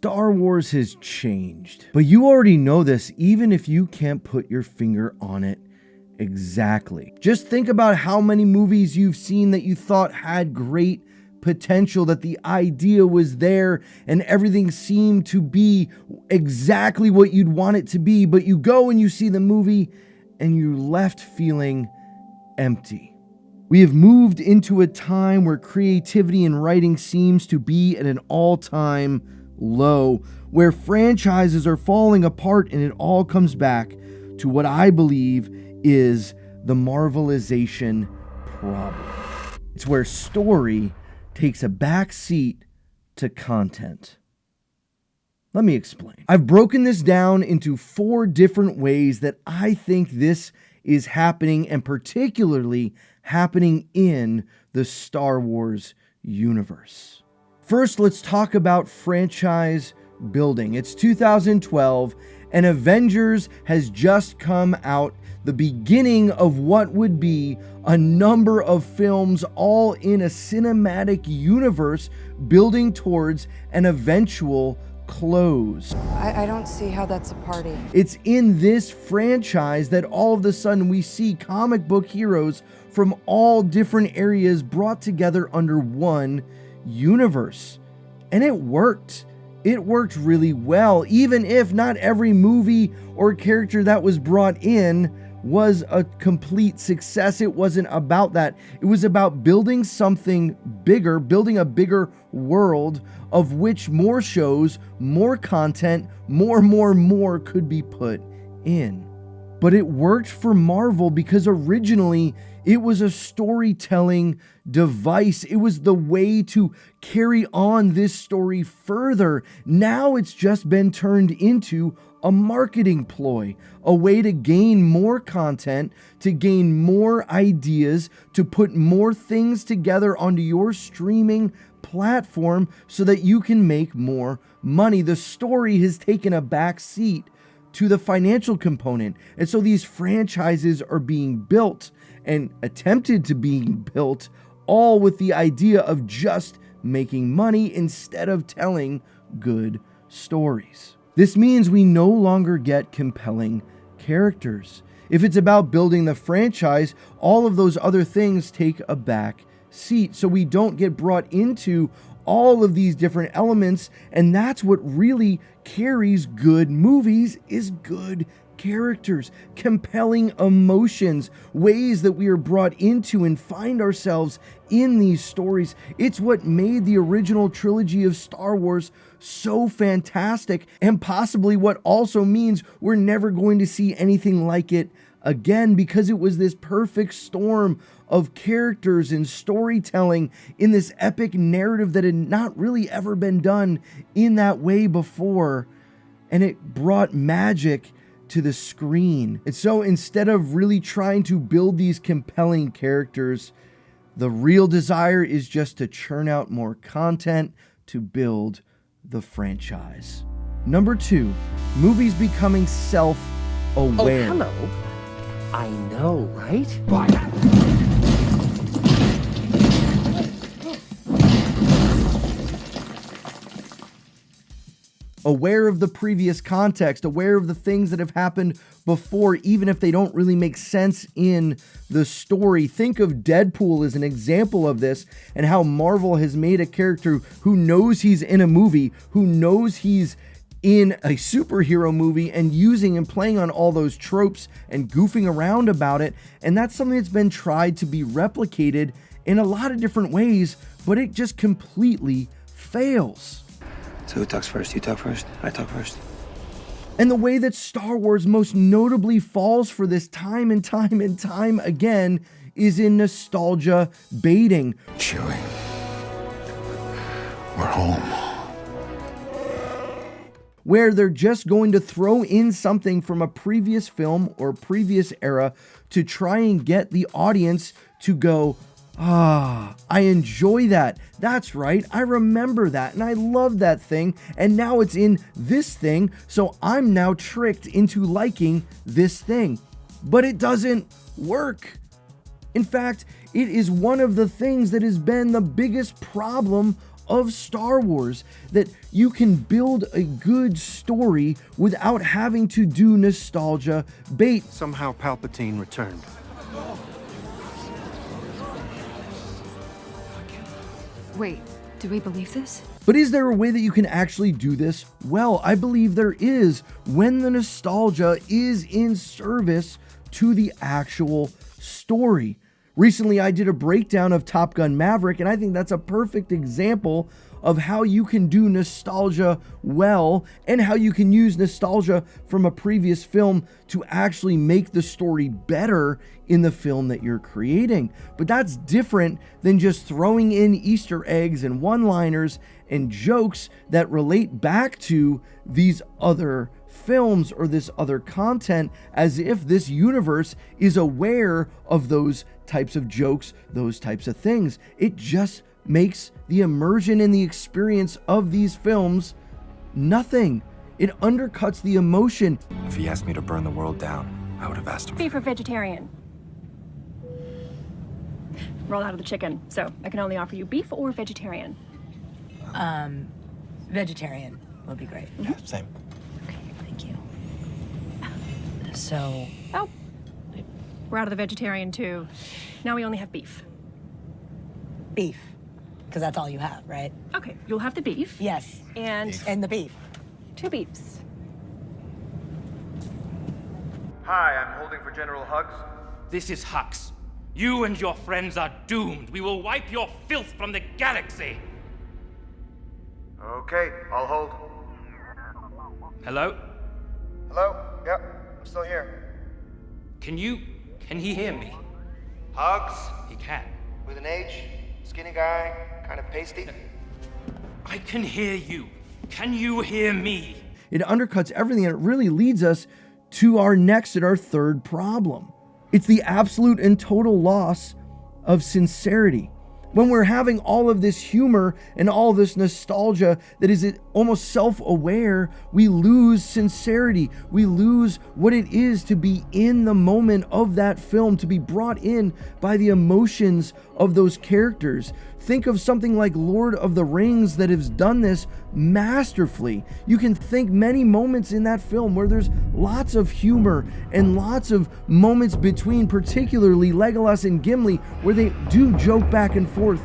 Star Wars has changed. But you already know this, even if you can't put your finger on it exactly. Just think about how many movies you've seen that you thought had great potential, that the idea was there and everything seemed to be exactly what you'd want it to be, but you go and you see the movie and you're left feeling empty. We have moved into a time where creativity in writing seems to be at an all-time low, where franchises are falling apart, and it all comes back to what I believe is the Marvelization problem. It's where story takes a back seat to content. Let me explain. I've broken this down into 4 different ways that I think this is happening, and particularly happening in the Star Wars universe. First, let's talk about franchise building. It's 2012, and Avengers has just come out, the beginning of what would be a number of films all in a cinematic universe building towards an eventual close. I don't see how that's a party. It's in this franchise that all of a sudden we see comic book heroes from all different areas brought together under one universe. And it worked. It worked really well, even if not every movie or character that was brought in was a complete success. It wasn't about that. It was about building something bigger, building a bigger world of which more shows, more content, more could be put in. But it worked for Marvel because originally it was a storytelling device. It was the way to carry on this story further. Now it's just been turned into a marketing ploy, a way to gain more content, to gain more ideas, to put more things together onto your streaming platform so that you can make more money. The story has taken a back seat to the financial component. And so these franchises are being built and attempted to being built all with the idea of just making money instead of telling good stories. This means we no longer get compelling characters. If it's about building the franchise, all of those other things take a back seat. So we don't get brought into all of these different elements, and that's what really carries good movies, is good characters, compelling emotions, ways that we are brought into and find ourselves in these stories. It's what made the original trilogy of Star Wars so fantastic, and possibly what also means we're never going to see anything like it again, because it was this perfect storm of characters and storytelling in this epic narrative that had not really ever been done in that way before, and it brought magic to the screen. And so instead of really trying to build these compelling characters, the real desire is just to churn out more content to build the franchise. Number 2, movies becoming self-aware. Oh, hello. I know, right? Aware of the previous context, aware of the things that have happened before, even if they don't really make sense in the story. Think of Deadpool as an example of this, and how Marvel has made a character who knows he's in a movie, who knows he's in a superhero movie, and using and playing on all those tropes and goofing around about it. And that's something that's been tried to be replicated in a lot of different ways, but it just completely fails. So who talks first? You talk first? I talk first? And the way that Star Wars most notably falls for this time and time again is in nostalgia baiting. Chewie, we're home. Where they're just going to throw in something from a previous film or previous era to try and get the audience to go, I enjoy that. That's right. I remember that. And I love that thing. And now it's in this thing. So I'm now tricked into liking this thing. But it doesn't work. In fact, it is one of the things that has been the biggest problem of Star Wars that you can build a good story without having to do nostalgia bait. Somehow Palpatine returned. Wait, do we believe this? But is there a way that you can actually do this? Well, I believe there is, when the nostalgia is in service to the actual story. Recently, I did a breakdown of Top Gun Maverick, and I think that's a perfect example of how you can do nostalgia well and how you can use nostalgia from a previous film to actually make the story better in the film that you're creating. But that's different than just throwing in Easter eggs and one-liners and jokes that relate back to these other films or this other content, as if this universe is aware of those types of jokes, those types of things. It just makes the immersion in the experience of these films nothing. It undercuts the emotion. If he asked me to burn the world down, I would have asked him. Beef or vegetarian? Roll out of the chicken, so I can only offer you beef or vegetarian. Vegetarian would be great. Yeah, same. Okay, thank you. So, Oh, we're out of the vegetarian too. Now we only have beef. beef, because that's all you have, right? Okay, you'll have the beef. Yes, And and the beef. 2 beefs. Hi, I'm holding for General Hux. This is Hux. You and your friends are doomed. We will wipe your filth from the galaxy. Okay, I'll hold. Hello? Hello? Yep, I'm still here. Can he hear me? Hux? He can. With an H? Skinny guy? Kind of pasty? I can hear you. Can you hear me? It undercuts everything, and it really leads us to our next and our third problem. It's the absolute and total loss of sincerity. When we're having all of this humor and all this nostalgia that is almost self-aware, we lose sincerity. We lose what it is to be in the moment of that film, to be brought in by the emotions of those characters. Think of something like Lord of the Rings that has done this masterfully. You can think many moments in that film where there's lots of humor and lots of moments between, particularly Legolas and Gimli, where they do joke back and forth.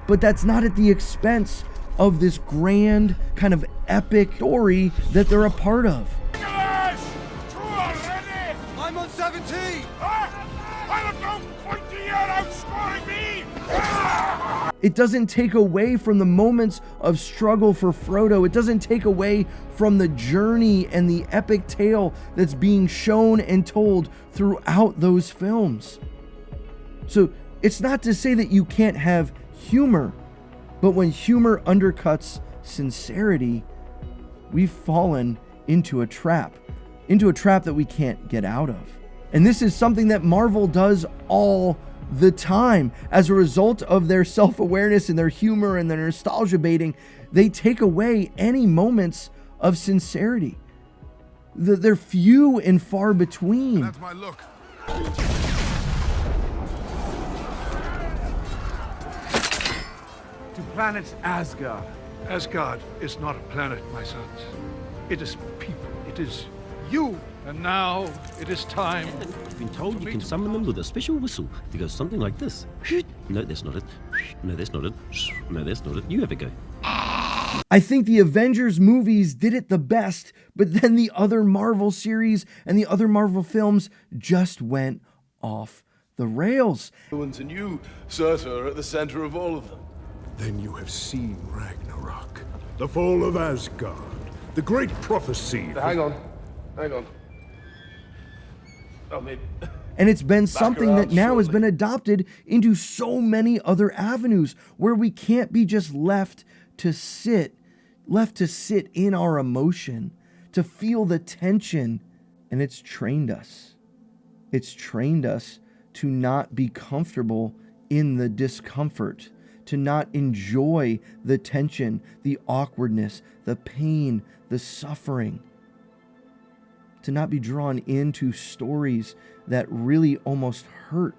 But that's not at the expense of this grand kind of epic story that they're a part of. I'm on 17! It doesn't take away from the moments of struggle for Frodo. It doesn't take away from the journey and the epic tale that's being shown and told throughout those films. So it's not to say that you can't have humor, but when humor undercuts sincerity, we've fallen into a trap that we can't get out of. And this is something that Marvel does all the time. As a result of their self-awareness and their humor and their nostalgia baiting, they take away any moments of sincerity. They're few and far between. That's my look. To planet Asgard. Asgard is not a planet, my sons. It is people. It is you. And now it is time. I've been told you can summon them with a special whistle that goes something like this. No, that's not it. No, that's not it. No, that's not it. You have a go. I think the Avengers movies did it the best, but then the other Marvel series and the other Marvel films just went off the rails. And you, Surtur, are at the center of all of them. Then you have seen Ragnarok, the fall of Asgard, the great prophecy. Hang on. Oh, maybe. And it's been something that now has been adopted into so many other avenues where we can't be just left to sit in our emotion, to feel the tension. And it's trained us. It's trained us to not be comfortable in the discomfort, to not enjoy the tension, the awkwardness, the pain, the suffering, to not be drawn into stories that really almost hurt,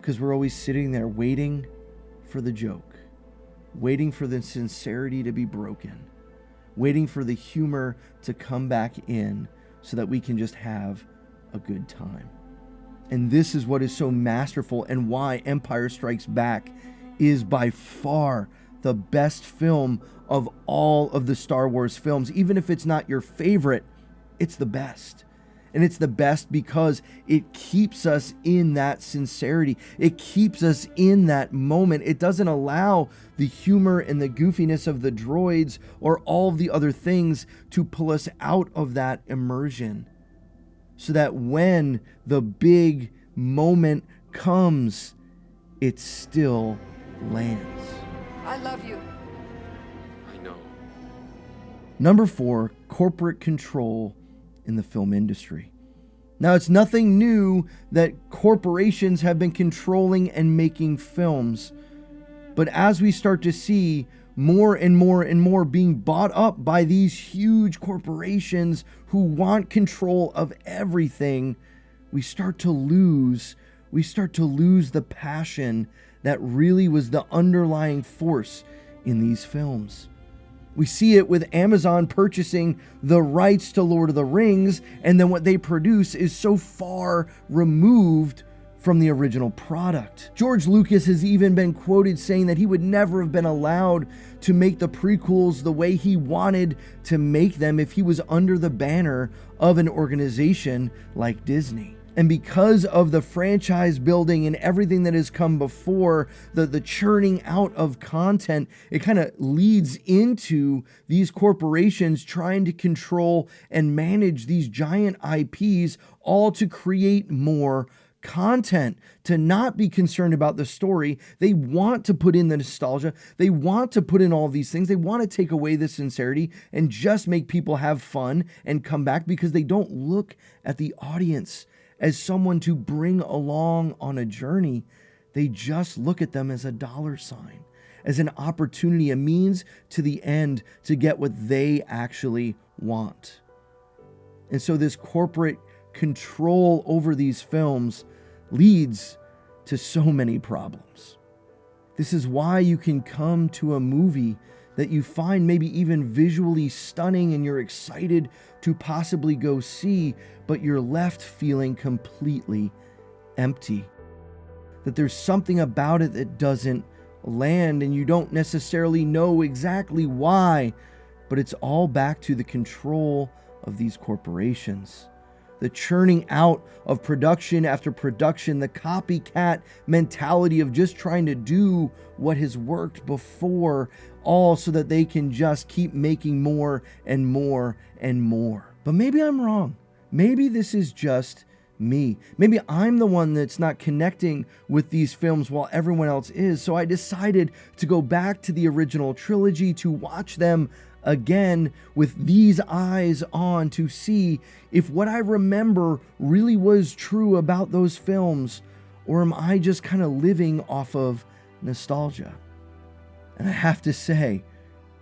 because we're always sitting there waiting for the joke. waiting for the sincerity to be broken, waiting for the humor to come back in so that we can just have a good time. And this is what is so masterful, and why Empire Strikes Back is by far the best film of all of the Star Wars films. Even if it's not your favorite, it's the best. And it's the best because it keeps us in that sincerity. It keeps us in that moment. It doesn't allow the humor and the goofiness of the droids or all of the other things to pull us out of that immersion. So that when the big moment comes, it still lands. I love you. I know. Number 4, corporate control in the film industry. Now, it's nothing new that corporations have been controlling and making films, but as we start to see more and more and more being bought up by these huge corporations who want control of everything, we start to lose the passion that really was the underlying force in these films. We see it with Amazon purchasing the rights to Lord of the Rings, and then what they produce is so far removed from the original product. George Lucas has even been quoted saying that he would never have been allowed to make the prequels the way he wanted to make them if he was under the banner of an organization like Disney. And because of the franchise building and everything that has come before, the churning out of content, it kind of leads into these corporations trying to control and manage these giant IPs, all to create more content, to not be concerned about the story. They want to put in the nostalgia. They want to put in all these things. They want to take away the sincerity and just make people have fun and come back, because they don't look at the audience as someone to bring along on a journey. They just look at them as a dollar sign, as an opportunity, a means to the end to get what they actually want. And so this corporate control over these films leads to so many problems. This is why you can come to a movie that you find maybe even visually stunning and you're excited to possibly go see, but you're left feeling completely empty. That there's something about it that doesn't land, and you don't necessarily know exactly why, but it's all back to the control of these corporations. The churning out of production after production, the copycat mentality of just trying to do what has worked before, all so that they can just keep making more and more and more. But maybe I'm wrong. Maybe this is just me. Maybe I'm the one that's not connecting with these films while everyone else is. So I decided to go back to the original trilogy to watch them again with these eyes on, to see if what I remember really was true about those films, or am I just kind of living off of nostalgia? And I have to say,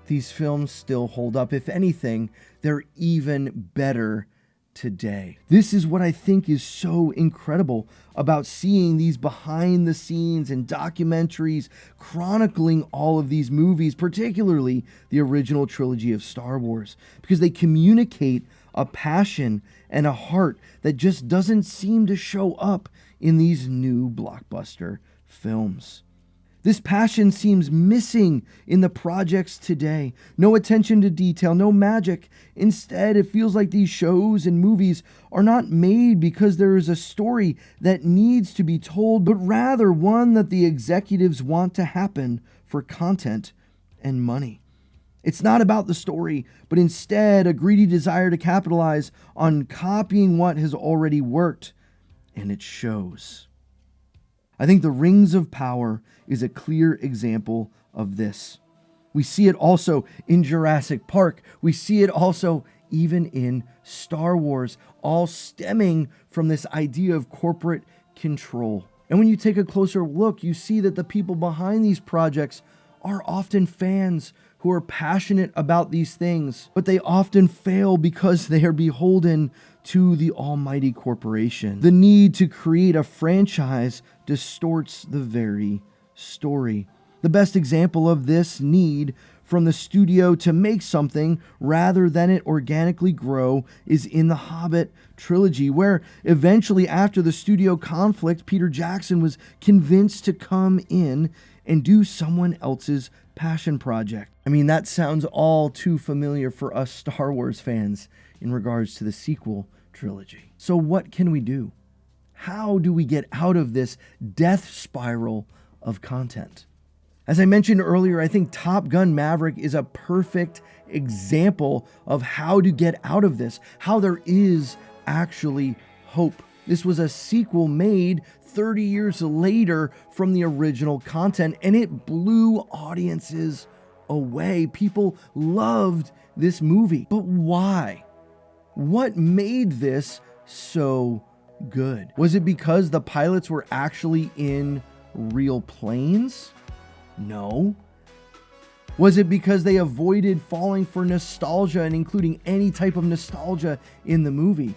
these films still hold up. If anything, they're even better today. This is what I think is so incredible about seeing these behind the scenes and documentaries chronicling all of these movies, particularly the original trilogy of Star Wars, because they communicate a passion and a heart that just doesn't seem to show up in these new blockbuster films. This passion seems missing in the projects today. No attention to detail, no magic. Instead, it feels like these shows and movies are not made because there is a story that needs to be told, but rather one that the executives want to happen for content and money. It's not about the story, but instead a greedy desire to capitalize on copying what has already worked, and it shows. I think The Rings of Power is a clear example of this. We see it also in Jurassic Park. We see it also even in Star Wars, all stemming from this idea of corporate control. And when you take a closer look, you see that the people behind these projects are often fans who are passionate about these things, but they often fail because they are beholden to the almighty corporation. The need to create a franchise distorts the very story. The best example of this need from the studio to make something rather than it organically grow is in the Hobbit trilogy, where eventually, after the studio conflict, Peter Jackson was convinced to come in and do someone else's passion project. I mean, that sounds all too familiar for us Star Wars fans in regards to the sequel trilogy. So what can we do? How do we get out of this death spiral of content? As I mentioned earlier, I think Top Gun Maverick is a perfect example of how to get out of this, how there is actually hope. This was a sequel made 30 years later from the original content, and it blew audiences away. People loved this movie. But why? What made this so good? Was it because the pilots were actually in real planes? No. Was it because they avoided falling for nostalgia and including any type of nostalgia in the movie?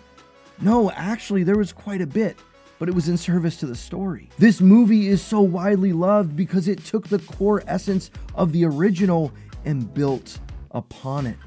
No, actually, there was quite a bit, but it was in service to the story. This movie is so widely loved because it took the core essence of the original and built upon it.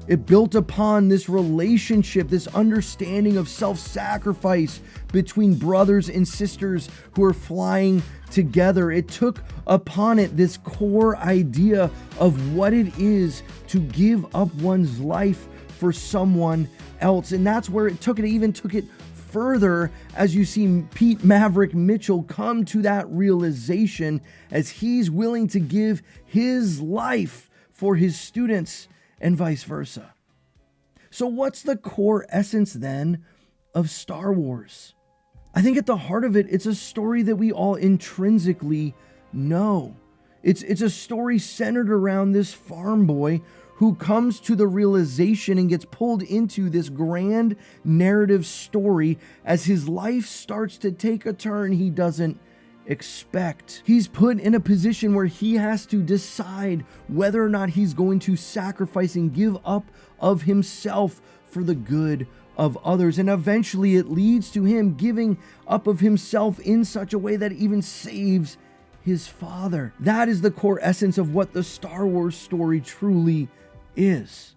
It built upon this relationship, this understanding of self-sacrifice between brothers and sisters who are flying together. It took upon it this core idea of what it is to give up one's life for someone else. And that's where it took it. It even took it further as you see Pete Maverick Mitchell come to that realization as he's willing to give his life for his students and vice versa. So what's the core essence then of Star Wars? I think at the heart of it, it's a story that we all intrinsically know. It's a story centered around this farm boy who comes to the realization and gets pulled into this grand narrative story as his life starts to take a turn he doesn't expect. He's put in a position where he has to decide whether or not he's going to sacrifice and give up of himself for the good of others. And eventually it leads to him giving up of himself in such a way that it even saves his father. That is the core essence of what the Star Wars story truly is.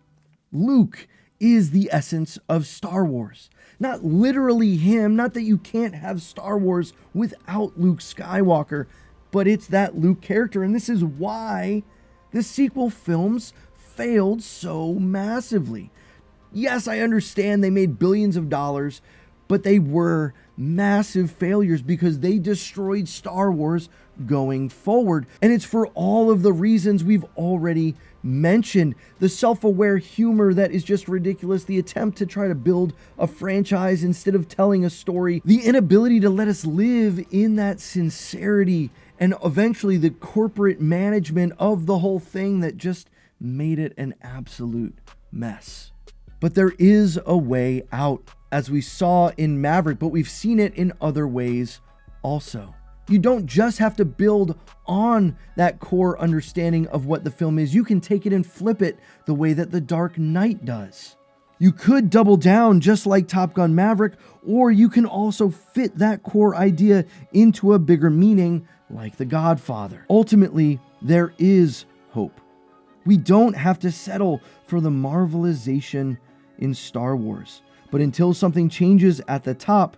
Luke is the essence of Star Wars. Not literally him, not that you can't have Star Wars without Luke Skywalker, but it's that Luke character. And this is why the sequel films failed so massively. Yes, I understand they made billions of dollars, but they were massive failures because they destroyed Star Wars going forward. And it's for all of the reasons we've already mentioned. The self-aware humor that is just ridiculous, the attempt to try to build a franchise instead of telling a story, the inability to let us live in that sincerity, and eventually the corporate management of the whole thing that just made it an absolute mess. But there is a way out, as we saw in Maverick, but we've seen it in other ways also. You don't just have to build on that core understanding of what the film is. You can take it and flip it the way that The Dark Knight does. You could double down just like Top Gun Maverick, or you can also fit that core idea into a bigger meaning like The Godfather. Ultimately, there is hope. We don't have to settle for the Marvelization in Star Wars. But until something changes at the top,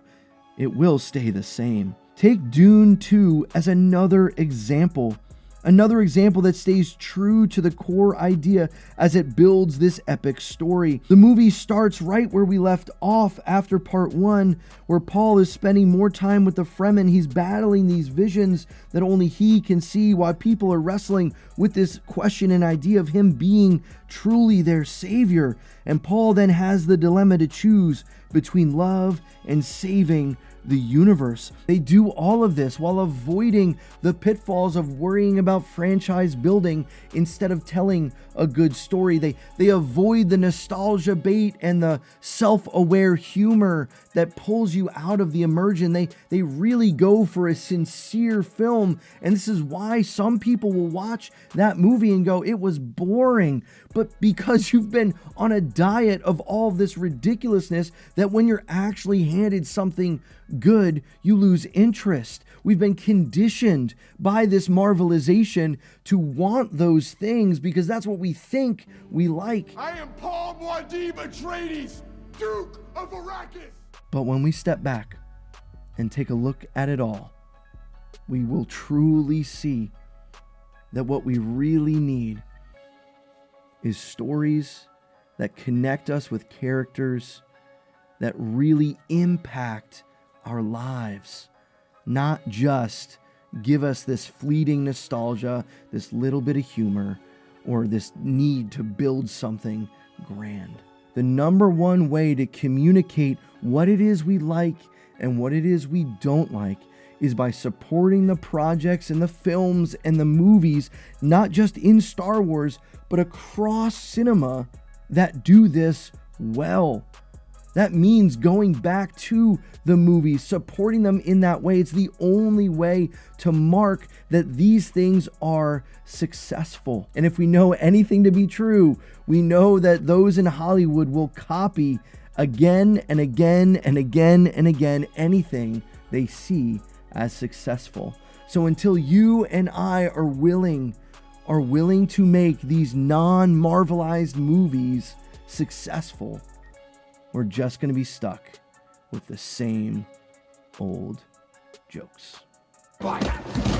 it will stay the same. Take Dune 2 as another example that stays true to the core idea as it builds this epic story. The movie starts right where we left off after part 1, where Paul is spending more time with the Fremen. He's battling these visions that only he can see, while people are wrestling with this question and idea of him being truly their savior. And Paul then has the dilemma to choose between love and saving the universe. They do all of this while avoiding the pitfalls of worrying about franchise building instead of telling a good story. They avoid the nostalgia bait and the self-aware humor that pulls you out of the immersion. They really go for a sincere film, and this is why some people will watch that movie and go, it was boring. But because you've been on a diet of all of this ridiculousness that that when you're actually handed something good, you lose interest. We've been conditioned by this Marvelization to want those things because that's what we think we like. I am Paul Muad'Dib Atreides, Duke of Arrakis! But when we step back and take a look at it all, we will truly see that what we really need is stories that connect us with characters that really impact our lives, not just give us this fleeting nostalgia, this little bit of humor, or this need to build something grand. The number one way to communicate what it is we like and what it is we don't like is by supporting the projects and the films and the movies, not just in Star Wars, but across cinema that do this well. That means going back to the movies, supporting them in that way. It's the only way to mark that these things are successful. And if we know anything to be true, we know that those in Hollywood will copy again and again and again and again anything they see as successful. So until you and I are willing to make these non-Marvelized movies successful, we're just going to be stuck with the same old jokes. Bye.